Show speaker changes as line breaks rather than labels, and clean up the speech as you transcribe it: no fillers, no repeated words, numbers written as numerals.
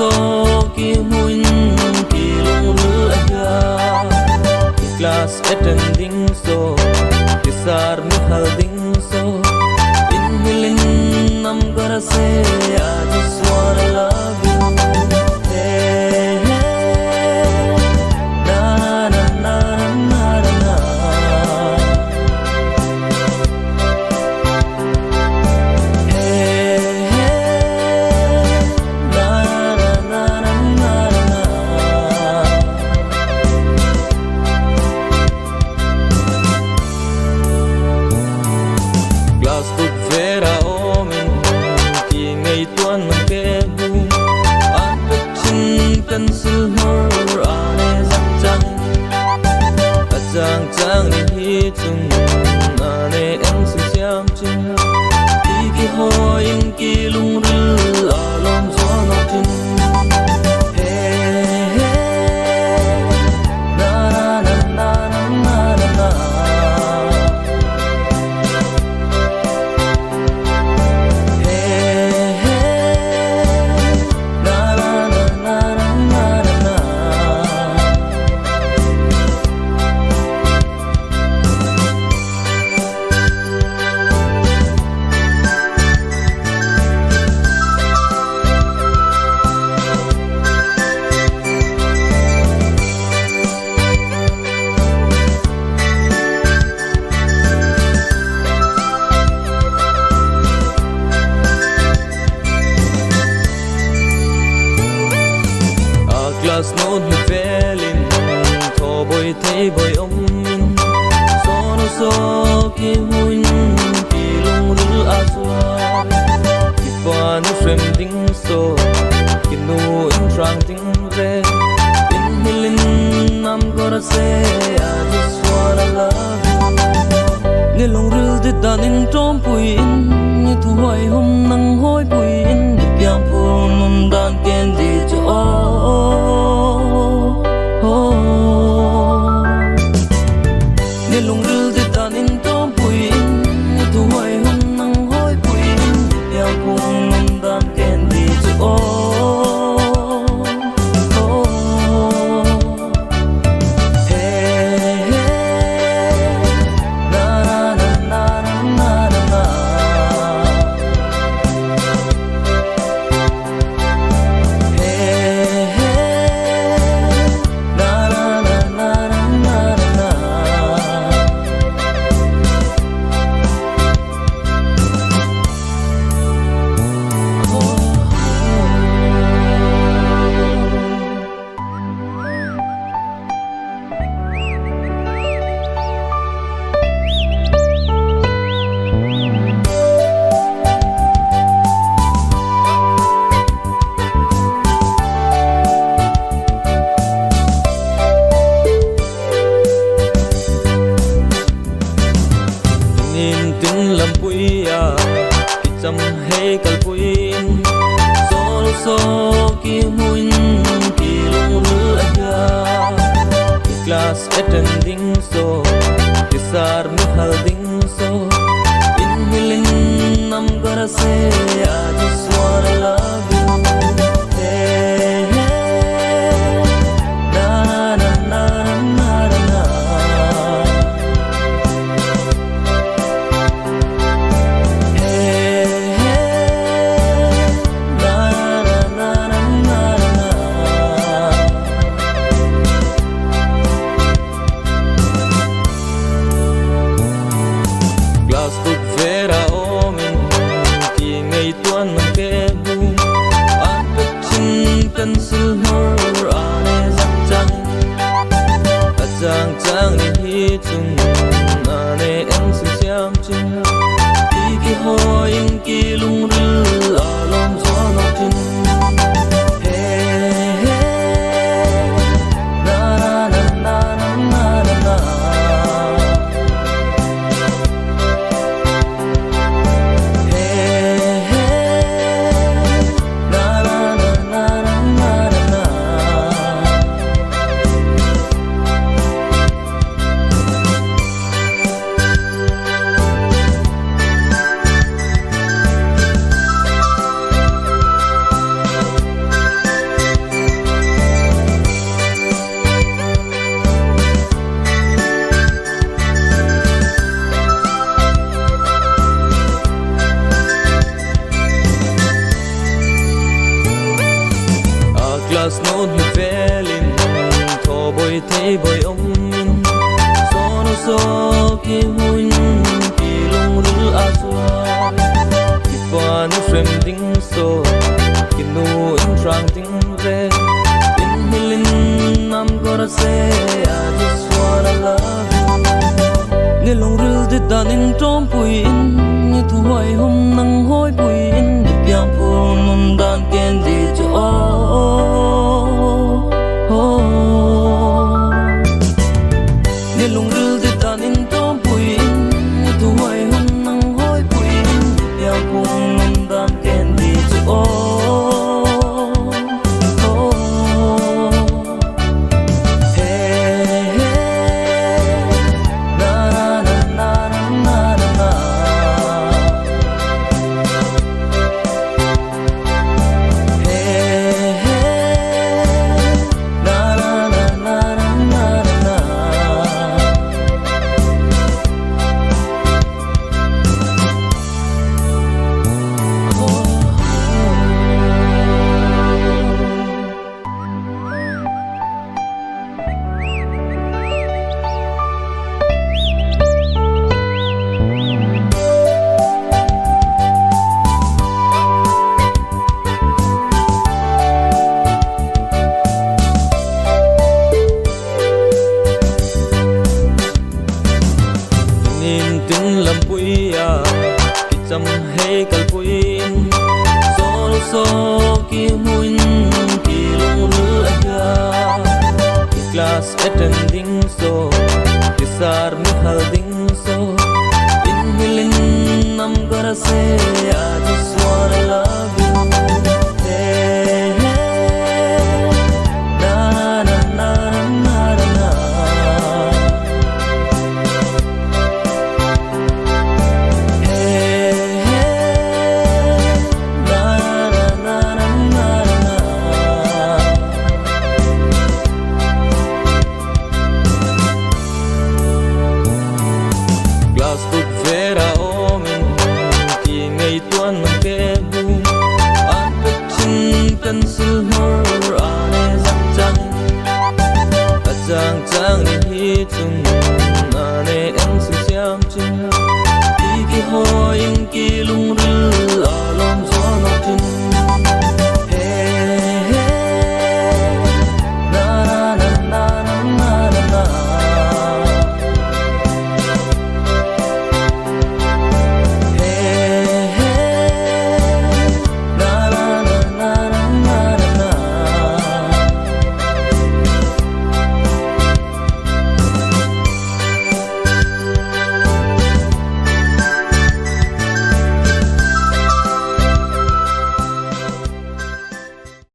so ki muin ki lung ru aya class attending so kisar mi holding so in milin I'm gonna say I just wanna love you. Hey, hey, na na na na na na. Hey, hey, na na na na na na. Glass book vera omin ki ngay tuan ng kebu an chin pencil more ane zak chang achang chang ni hi chung ane em sim siam chin ki hoin ki lung ru alom zo no chin. Hey hey na na na na na na na. Glass nốt mi velin tho boy thấy boy min so no so ki huin ki lung ru aswa ki fa no frem ding so ki no in trang ding re in hilin I'm gonna say I just wanna love you. Nghe lung ru de dan in tom pui in ni thu hoi hom nang hoi pui in ni piang phu nun dan ken di cho lung ril de dan in tom pui in tu hoi hum nang hoi pui in ya kung nang dan ken di chu hey hey na na na na na na. Hey hey na na na na na na. Nhìn tiếng lầm bụi à ki chăm hay kal bụin so ki muin ki lung ru aya class attending so kisar mi holding so in milin I'm gonna say I just wanna love you. Hey hey na na na na na na. Glass book vera omin ki ngay Las nốt mi velin Tho bồi thấy bồi ông min Gió nó gió kia huynh Kỳ lung rư a xoa Kỳ qua nó frem ting so Kỳ nu in trang ting ve In hilin I'm gonna say I just wanna love you Nghe lòng rư thì đàn in trôm bùi in Như thu hoài hôm nắng hôi bùi in Như biang phù nôn đàn kèn gì cho Nghe lòng rư thì đàn in trôm bùi in Như thu hoài hôm nắng hôi bùi in Như biang phù nôn đàn kèn gì cho Tin làm bụi à, khi chăm hay cả bụi, gió gió kia